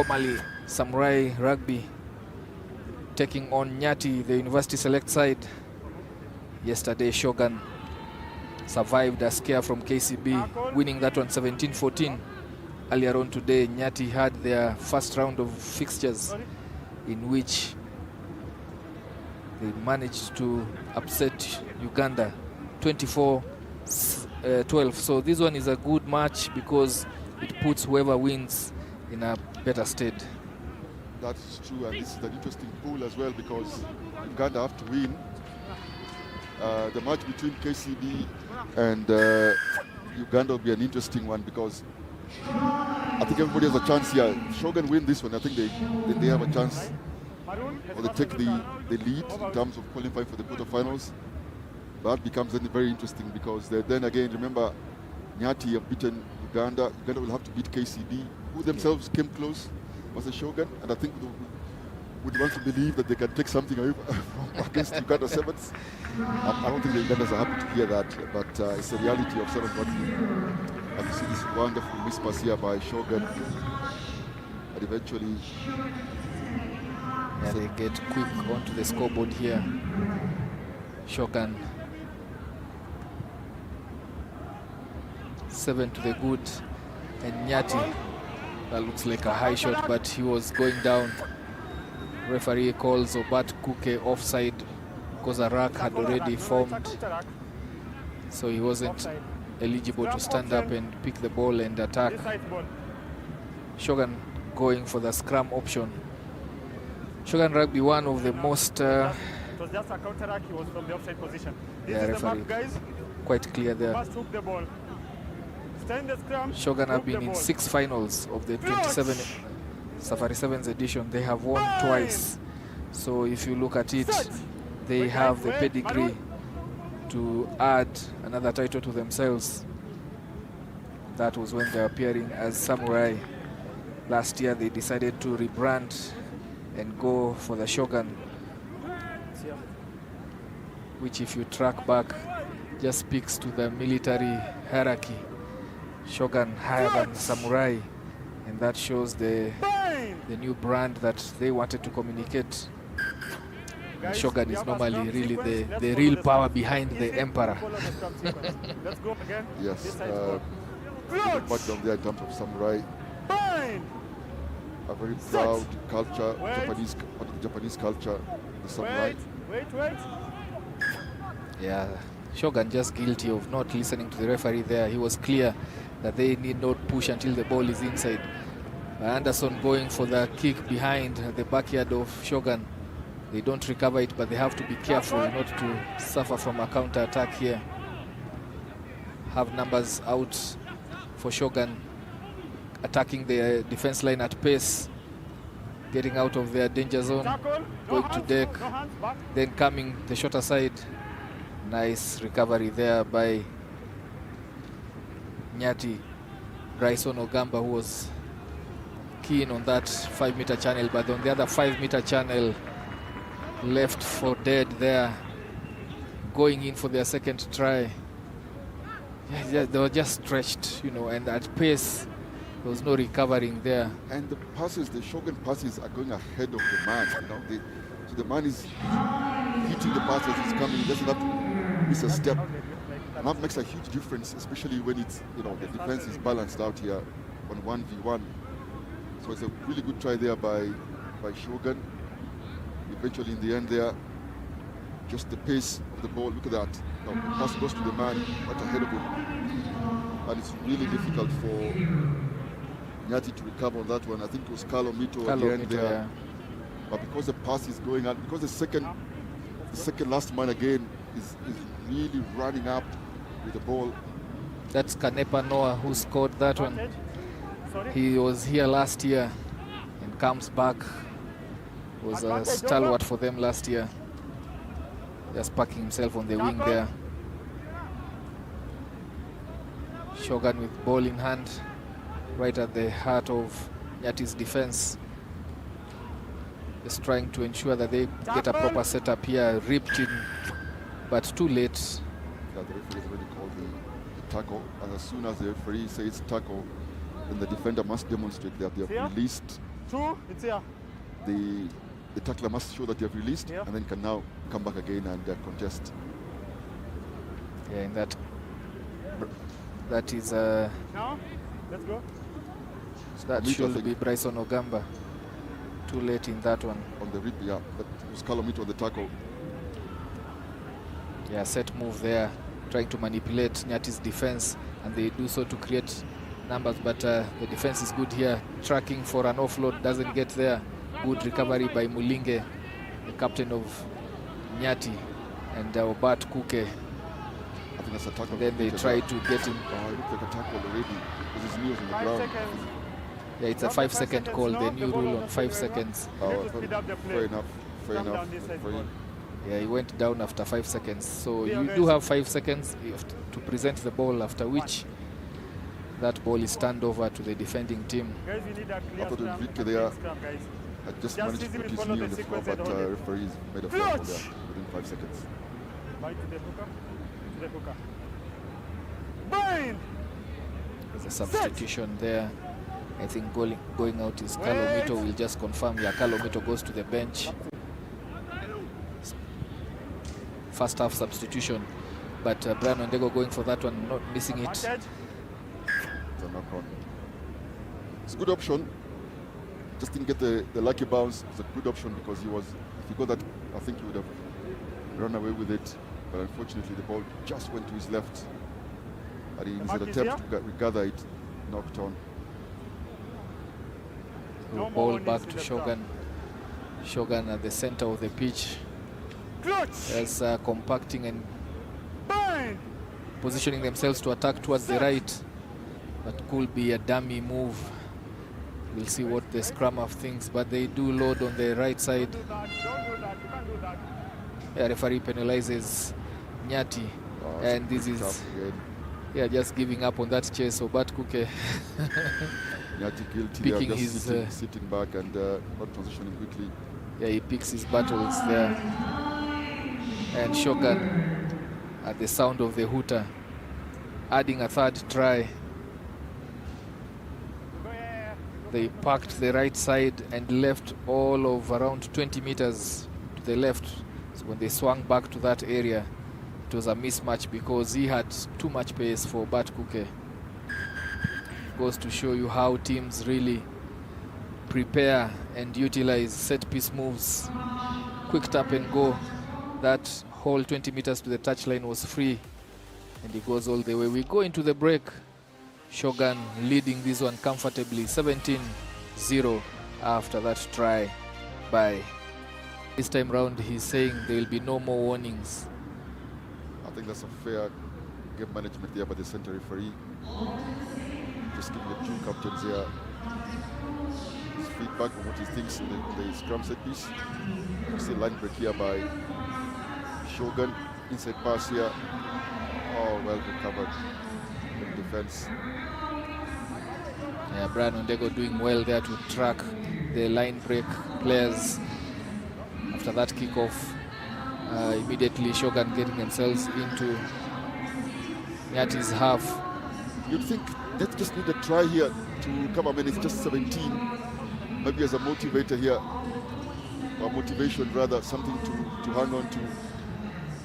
formerly Samurai Rugby, taking on Nyati, the University Select side. Yesterday, Shogun survived a scare from KCB, winning that one 17-14. Earlier on today, Nyati had their first round of fixtures in which they managed to upset Uganda 24-12. So this one is a good match because it puts whoever wins in a better state. That's true, and this is an interesting pool as well because Uganda have to win. The match between KCB and Uganda will be an interesting one because I think everybody has a chance here. If Shogun win this one, I think they have a chance, or they take the lead in terms of qualifying for the quarterfinals. That becomes then very interesting because then again, remember, Nyati have beaten Uganda. Uganda will have to beat KCB, who themselves came close, was a Shogun, and I think would want to believe that they can take something away against Uganda Sevens. I don't think the Ugandans are happy to hear that, but it's the reality of Sevens rugby. And you see this wonderful mispass here by Shogun, and eventually they get quick onto the scoreboard here. Shogun 7 to the good, and Nyati, that looks like a high shot, but he was going down. Referee calls Obat Kuke offside because a rack had already formed, so he wasn't eligible to stand up and pick the ball and attack. Shogun going for the scrum option. Shogun Rugby, one of the most it was just a counter-attack. He was from the offside position. This is the map, guys. Quite clear there. First hook the ball. Stand the scrum. Shogun have been in 6 finals of the 27 Safari Sevens edition. They have won twice. So if you look at it, they have the pedigree to add another title to themselves. That was when they were appearing as Samurai. Last year they decided to rebrand and go for the Shogun, which, if you track back, just speaks to the military hierarchy. Shogun higher than Samurai, and that shows the new brand that they wanted to communicate. And Shogun is normally really the real power behind the emperor. Yes, back down there in terms of Samurai. A very proud culture, Japanese culture, the Samurai. Wait. Yeah, Shogun just guilty of not listening to the referee there. He was clear that they need not push until the ball is inside. Anderson going for the kick behind the backyard of Shogun. They don't recover it, but they have to be careful not to suffer from a counter attack here. Have numbers out for Shogun, attacking the defense line at pace, getting out of their danger zone, going to deck, then coming the shorter side. Nice recovery there by Nyati. Bryson Ogamba, who was keen on that 5-meter channel, but on the other 5-meter channel, left for dead there, going in for their second try. Yeah, they were just stretched, you know, and at pace, there was no recovering there. And the passes, the Shogun passes are going ahead of the man, you know. So the man is hitting the passes, he's coming, he doesn't have to miss a step. And that makes a huge difference, especially when it's, you know, the defense is balanced out here on 1v1. So it's a really good try there by Shogun. Eventually in the end there, just the pace of the ball, look at that. The pass goes to the man right ahead of him. And it's really difficult for Nyati to recover on that one. I think it was Carlo Mito at the end there. Yeah. But because the pass is going out, because the second last man again is really running up with the ball. That's Kanepa Noah who scored that one. He was here last year and comes back. Was a stalwart for them last year. Just parking himself on the wing there. Shogun with ball in hand, right at the heart of Nyati's defense. Just trying to ensure that they get a proper setup here. Ripped in, but too late. Yeah, the referee has already called the tackle, and as soon as the referee says tackle, then the defender must demonstrate that they have released 2, it's here. The tackler must show that they have released, Yeah. and then can now come back again and contest. Yeah, in that is Now, let's go. that Mito, I should think, be Bryson Ogamba. Too late in that one. on the rip, yeah. But it was Calomito on the tackle. Yeah, set move there, trying to manipulate Nyati's defense, and they do so to create numbers, but the defense is good here. Tracking for an offload, doesn't get there. Good recovery by Mulinge, the captain of Nyati, and Obat Kuke. I think that's a tackle. Then they try to get him. Oh, it looked like a tackle already because his knee was on the 5 ground. seconds. Yeah, it's a After 5-second 5 call, seconds, the no, new the ball rule on on the 5 field, seconds. You need to speed up the play. Fair enough. Fair Come enough. down this side, Fair- ball. Yeah, he went down after 5 seconds. So Yeah, you guys. do have 5 seconds to present the ball, after which that ball is turned over to the defending team. Guys, we need a clear After the scrum. Enrique a there, clean scrum, guys. I just Just managed to easily put his follow knee the on the floor, sequence but and hold it. referees made a foul there Clutch! within 5 seconds. Bind to the hooker. To the hooker. Bind! There's a substitution there. I think going out is Calomito. Will just confirm. Yeah, Calomito goes to the bench. First half substitution, but Brian Ondego going for that one, not missing it. Advantage. It's a knock-on. It's a good option. Just didn't get the lucky bounce. It's a good option because he was, if he got that, I think he would have run away with it. But unfortunately, the ball just went to his left. And in his mark is attempt to regather it, knocked on. No Ball more back needs to in the Shogun. Shogun at the center of the pitch. Clutch! As compacting and Bind! positioning themselves to attack towards the right. That could be a dummy move. We'll see what the scrum half thinks, but they do load on the right side. Don't do that. Don't do that. You can't do that. Yeah, referee penalizes Nyati, Oh, and this it's is tough again. just giving up on that chase. So Bat Kuke Nyati guilty Picking there, just his, sitting back and not transitioning quickly. yeah, he picks his battles there. And Shogun at the sound of the hooter, adding a third try. Go here. They parked the right side and left all of around 20 meters to the left. So when they swung back to that area, it was a mismatch because he had too much pace for Bat Kuke. Goes to show you how teams really prepare and utilize set-piece moves. Quick tap and go. That whole 20 meters to the touchline was free, and he goes all the way. We go into the break. Shogun leading this one comfortably, 17-0 after that try by. This time round, he's saying there will be no more warnings. I think that's a fair game management there by the center referee. Just giving the two captains there his feedback on what he thinks in the scrum set piece. You see line break here by Shogun. Inside pass here. Oh, well recovered in defense. Yeah, Brian Ondego doing well there to track the line break players. After that kickoff, immediately Shogun getting themselves into Nyati's half. You'd think they just need a try here to come up, and it's just 17. Maybe as a motivator here, or motivation rather, something to hang on to.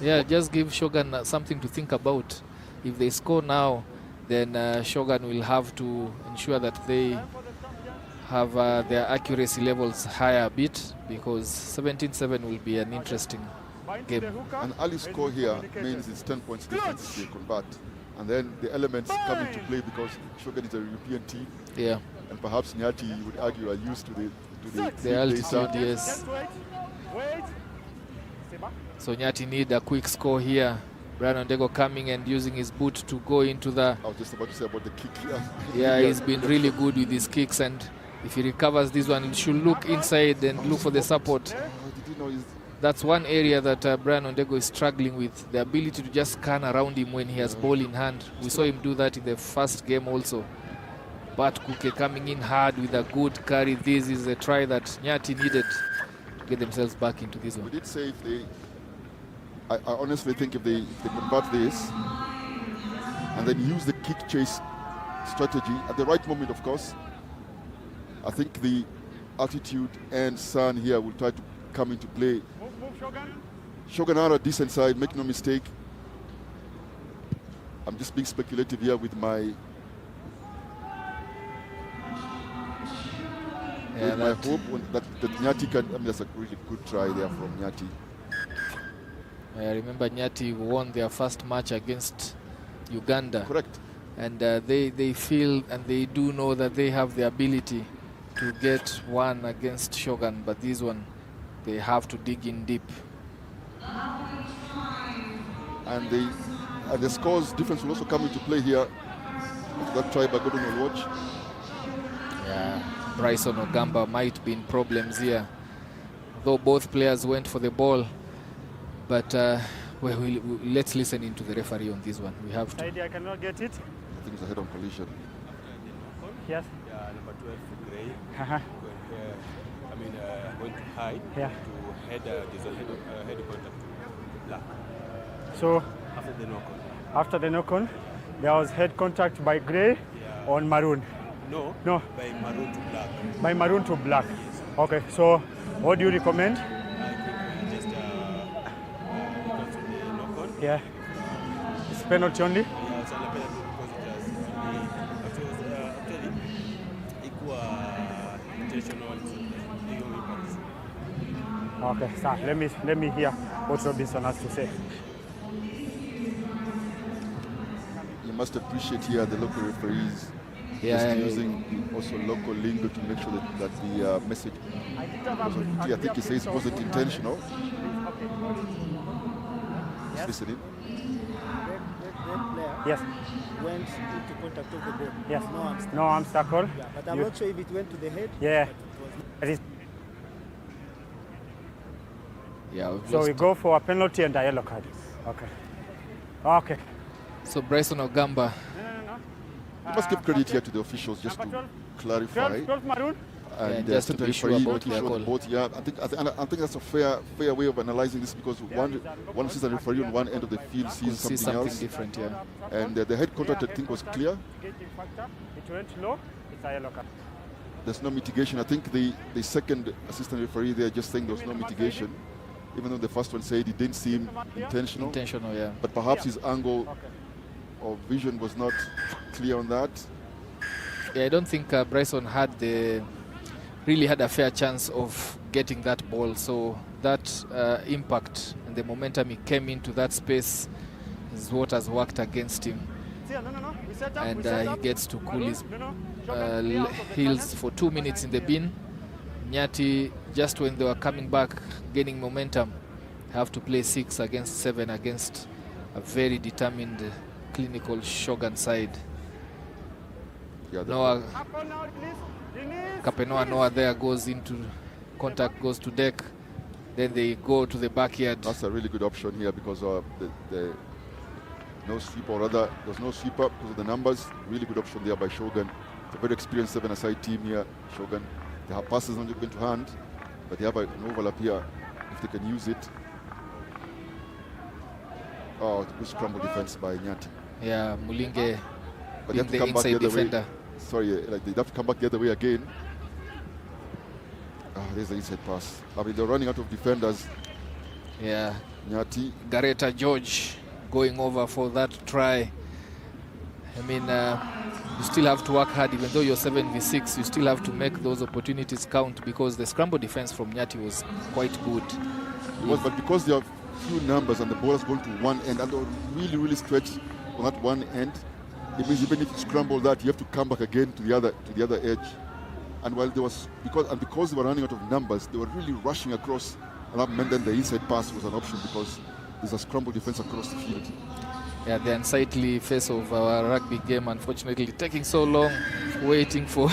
Yeah, just give Shogun something to think about. If they score now, then Shogun will have to ensure that they have their accuracy levels higher a bit, because 17-7 will be an interesting Bind to game. the hooker. An early score here means it's 10 points difference if they convert. And then the elements come into play because Shogun is a European team, Yeah, and perhaps Nyati, you would argue, are used to the the altitude, yes. Just wait. Wait. Stay back. So Nyati need a quick score here. Brian Ondego coming and using his boot to go into the... I was just about to say about the kick here. Yeah, he's been really good with his kicks, and if he recovers this one, he should look inside and look for the support. Oh, did you know he's That's one area that Brian Ondego is struggling with, the ability to just scan around him when he has ball in hand. We saw him do that in the first game also. But Kuke coming in hard with a good carry. This is a try that Nyati needed to get themselves back into this We one. did say if they, I honestly think if they convert this and then use the kick chase strategy at the right moment, of course, I think the altitude and sun here will try to come into play. Move, Shogun. Shogun are a decent side, make no mistake. I'm just being speculative here with my hope that Nyati can. I mean, that's a really good try there from Nyati. I remember Nyati won their first match against Uganda. Correct. And they feel and they do know that they have the ability to get one against Shogun, but this one, they have to dig in deep. And the scores difference will also come into play here. That try by Gordon will watch. Yeah, Bryson Ogamba might be in problems here, though both players went for the ball. But let's listen into the referee on this one. We have to. I cannot get it. I think it's a head-on collision. Yes. Yeah, number 12 for Gray. Going to high. Yeah. To head. There's a head contact. Black. So After the knock-on. after the knock-on, there was head contact by Gray on maroon. No. By maroon to black. By maroon to black. Okay. So what do you recommend? I think we just because of the knock-on. Yeah. It's penalty only. Yeah, it's only penalty because it was actually equal intentional impacts. Okay, sir. Let me hear what Robinson has to say. You must appreciate here the local referees Yeah, just using also local lingo to make sure that the message wasn't clear. I think he says it wasn't intentional. Just listening. Yes. Went into contact of the ball. Yes. No obstacle. No obstacle. Yeah, but I'm You- not sure if it went to the head. Yeah. But it was It is- Yeah, we've So we lost. go for a penalty and a yellow card. Okay. Okay. So Bryson Ogamba, You must give credit here to the officials just to clarify. 12 maroon. And Yeah, the just to assistant be sure referee about to their show call. both. Yeah, I think that's a fair way of analyzing this because one assistant referee on one end of the field could sees see something something else, different here. and the head contact I think was clear. Gating factor. It went low. It's a yellow card. There's no mitigation. I think the second assistant referee there just saying there was no mitigation, even though the first one said it didn't seem intentional. Intentional, yeah. But perhaps his angle Okay. of vision was not clear on that. Yeah, I don't think Bryson really had a fair chance of getting that ball. So that impact and the momentum he came into that space is what has worked against him. No. We set up. And he gets to cool his Shogun, heels for 2 minutes in the bin. Nyati, just when they were coming back, gaining momentum, have to play 6 against 7 against a very determined clinical Shogun side. Yeah, Noah Kapenoa Noah there goes into contact, goes to deck, then they go to the backyard. that's a really good option here because the no sweeper, or rather there's no sweeper because of the numbers. Really good option there by Shogun. It's a very experienced 7-a-side team here, Shogun. They have passes not going to hand, but they have an overlap here if they can use it. Oh, good scramble defense by Nyati. Yeah, Mulinge But they being have to the come back the inside other way. defender. Sorry, like they have to come back the other way again. There's the inside pass. I mean, they're running out of defenders. Yeah, Nyati, Gareta George going over for that try. I mean, you still have to work hard, even though you're 7v6, you still have to make those opportunities count because the scramble defense from Nyati was quite good. but because there are few numbers and the ball is going to one end and they're really stretched on that one end, it means even if you scramble that, you have to come back again to the other edge. And while there was because they were running out of numbers, they were really rushing across, and that meant that the inside pass was an option because there's a scramble defense across the field. Yeah, the unsightly face of our rugby game, unfortunately, taking so long, waiting for.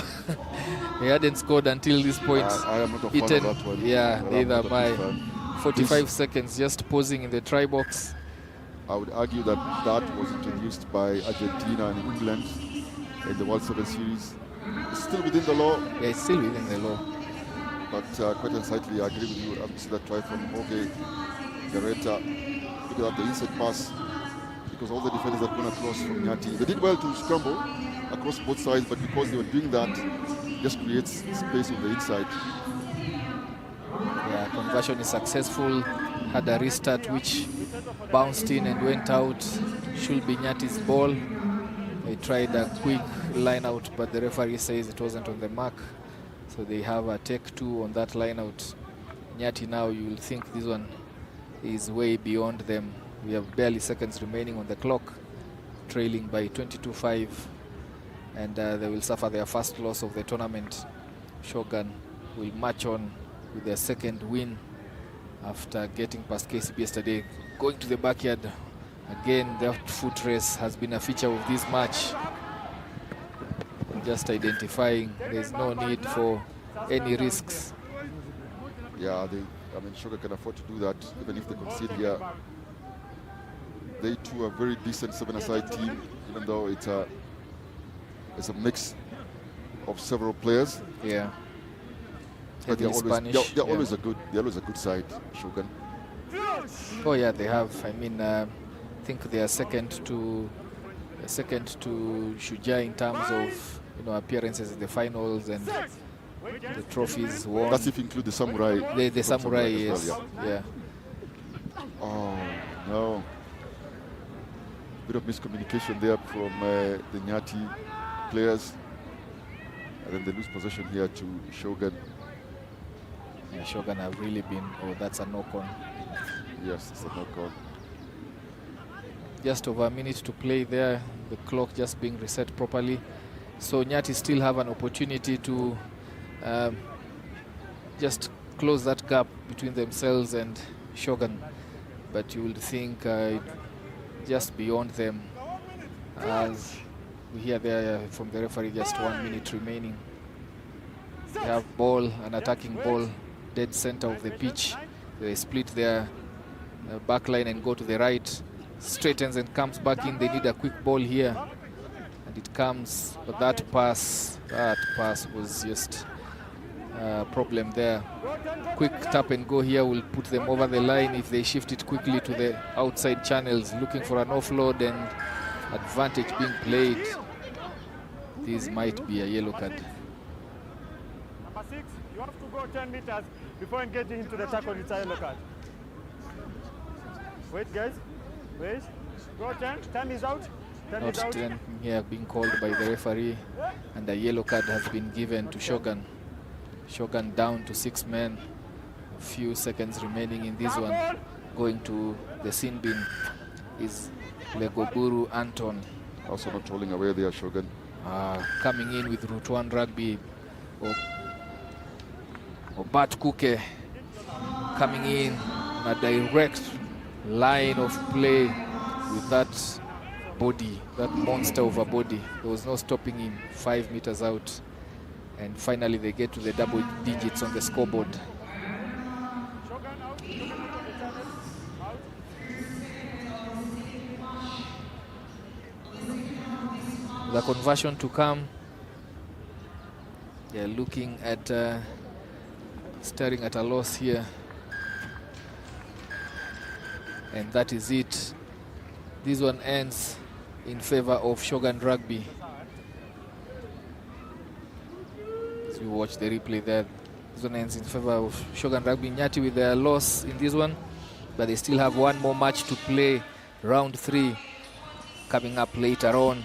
He hadn't scored until this point. I am not a fan of that one. Yeah, I'm neither not am a I. big fan. 45 seconds just posing in the try box. I would argue that was introduced by Argentina and England in the World 7 Series. It's still within the law, Yeah, it's still within the law. but quite unsightly. I agree with you. I've seen that try from Jorge Gareta. Look at that, the inside pass, because all the defenders have gone across from Nyati. They did well to scramble across both sides, but because they were doing that, just creates space on the inside. Yeah, conversion is successful. Had a restart which bounced in and went out. Should be Nyati's ball. They tried a quick line out, but the referee says it wasn't on the mark. So they have a take 2 on that line out. Nyati now, you will think this one is way beyond them. We have barely seconds remaining on the clock, trailing by 22-5. And they will suffer their first loss of the tournament. Shogun will march on with their second win after getting past KCB yesterday. Going to the backyard again, the foot race has been a feature of this match. Just identifying there's no need for any risks. Yeah, I mean, Shogun can afford to do that, even if they concede here. They too are a very decent 7-a-side team, even though it's a mix of several players. Yeah. But they're Spanish. always a good side, Shogun. Oh yeah, they have. I mean, I think they are second to Shuja in terms of appearances in the finals and the trophies won. That's if you include the Samurai. The Samurai, yes. Well, yeah. Oh no. Bit of miscommunication there from the Nyati players. And then they lose possession here to Shogun. Yeah, Shogun have really been, that's a knock-on. Yes, it's a knock-on. Just over a minute to play there, the clock just being reset properly. So Nyati still have an opportunity to just close that gap between themselves and Shogun. But you would think just beyond them, as we hear there from the referee, just 1 minute remaining. They have ball, an attacking ball, dead center of the pitch. They split their back line and go to the right. Straightens and comes back in. They need a quick ball here. And it comes, but that pass was just a problem there. Quick tap and go here will put them over the line if they shift it quickly to the outside channels, looking for an offload and advantage being played. This might be a yellow card. Number 6, you have to go 10 meters before engaging into the tackle. It's a yellow card. Wait, guys. Wait. Go 10. 10 is out. 10 Not is out. 10 here being called by the referee, and a yellow card has been given to Shogun. Shogun down to 6 men. A few seconds remaining in this one. Going to the sin bin is Legoburu Anton. Also not rolling away there, Shogun. Coming in with Route 1 Rugby. Bat Kuke coming in on a direct line of play with that body, that monster of a body. There was no stopping him 5 meters out. And finally they get to the double digits on the scoreboard. The conversion to come. They're looking at staring at a loss here. And that is it. This one ends in favor of Shogun Rugby. As we watch the replay there, this one ends in favor of Shogun Rugby. Nyati with their loss in this one, but they still have one more match to play. Round 3 coming up later on.